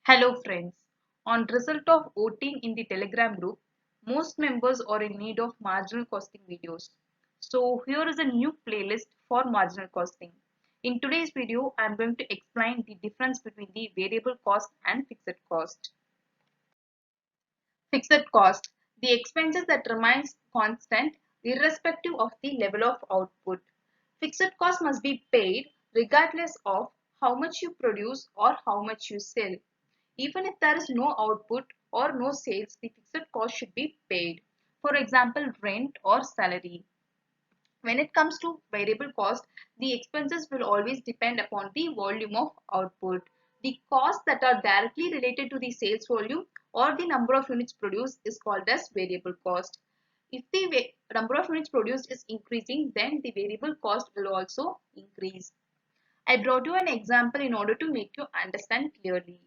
Hello friends. On result of voting in the Telegram group, most members are in need of marginal costing videos. So here is a new playlist for marginal costing. In today's video, I am going to explain the difference between the variable cost and fixed cost. Fixed cost, the expenses that remains constant irrespective of the level of output. Fixed cost must be paid regardless of how much you produce or how much you sell. Even if there is no output or no sales, the fixed cost should be paid. For example, rent or salary. When it comes to variable cost, the expenses will always depend upon the volume of output. The costs that are directly related to the sales volume or the number of units produced is called as variable cost. If the number of units produced is increasing, then the variable cost will also increase. I brought you an example in order to make you understand clearly.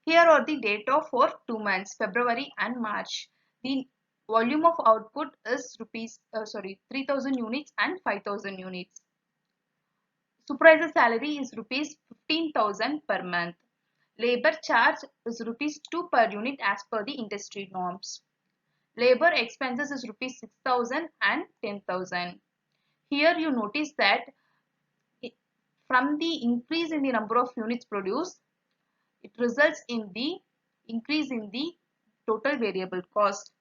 Here are the data for 2 months, February and March. The volume of output is 3000 units and 5000 units. Supervisor salary is rupees 15,000 per month. Labor charge is rupees 2 per unit as per the industry norms. Labor expenses is rupees 6,000 and 10,000. Here you notice that from the increase in the number of units produced, it results in the increase in the total variable cost.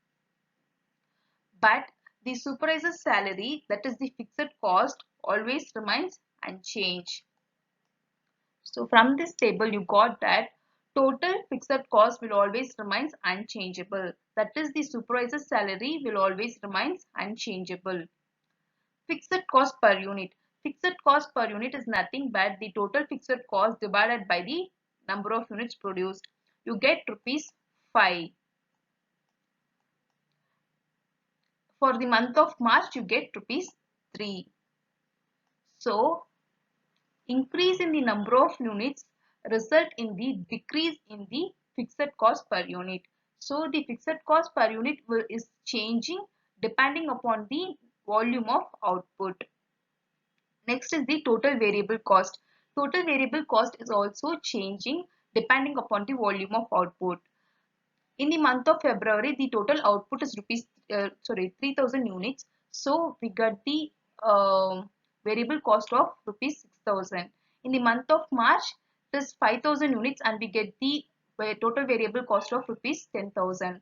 But the supervisor's salary, that is the fixed cost, always remains unchanged. So from this table you got that total fixed cost will always remain unchangeable. That is the supervisor's salary will always remain unchangeable. Fixed cost per unit. Fixed cost per unit is nothing but the total fixed cost divided by the number of units produced. You get rupees 5. For the month of March, you get rupees 3. So, increase in the number of units result in the decrease in the fixed cost per unit. So, the fixed cost per unit is changing depending upon the volume of output. Next is the total variable cost. Total variable cost is also changing depending upon the volume of output. In the month of February, the total output is 3000 units. So we got the variable cost of rupees 6,000. In the month of March, it is 5,000 units and we get the total variable cost of rupees 10,000.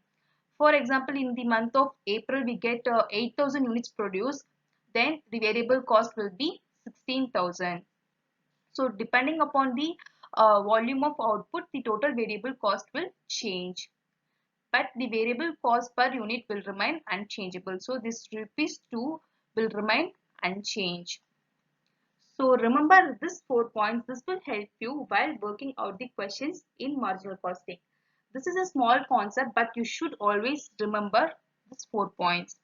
For example, in the month of April, we get 8,000 units produced. Then the variable cost will be 16,000. So depending upon the volume of output, the total variable cost will change. But the variable cost per unit will remain unchangeable. So this rupees 2 will remain unchanged. So remember this 4 points. This will help you while working out the questions in marginal costing. This is a small concept, but you should always remember this 4 points.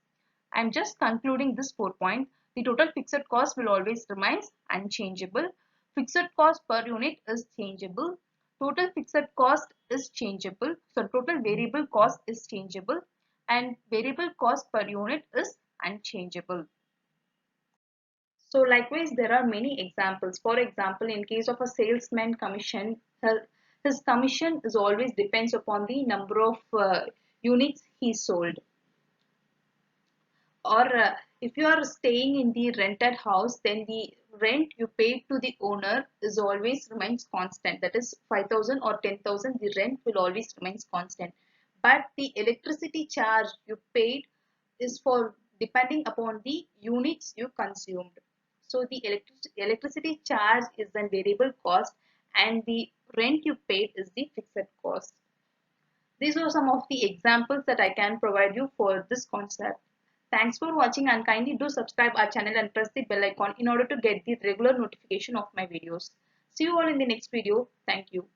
I am just concluding this 4 points. The total fixed cost will always remain unchangeable. Fixed cost per unit is changeable. Total fixed cost is changeable. So total variable cost is changeable and variable cost per unit is unchangeable. So likewise, there are many examples. For example, in case of a salesman commission, his commission is always depends upon the number of units he sold. Or if you are staying in the rented house, then the rent you pay to the owner is always remains constant. That is 5,000 or 10,000, the rent will always remains constant. But the electricity charge you paid is for depending upon the units you consumed. So the electricity charge is the variable cost and the rent you paid is the fixed cost. These are some of the examples that I can provide you for this concept. Thanks for watching and kindly do subscribe our channel and press the bell icon in order to get the regular notification of my videos. See you all in the next video. Thank you.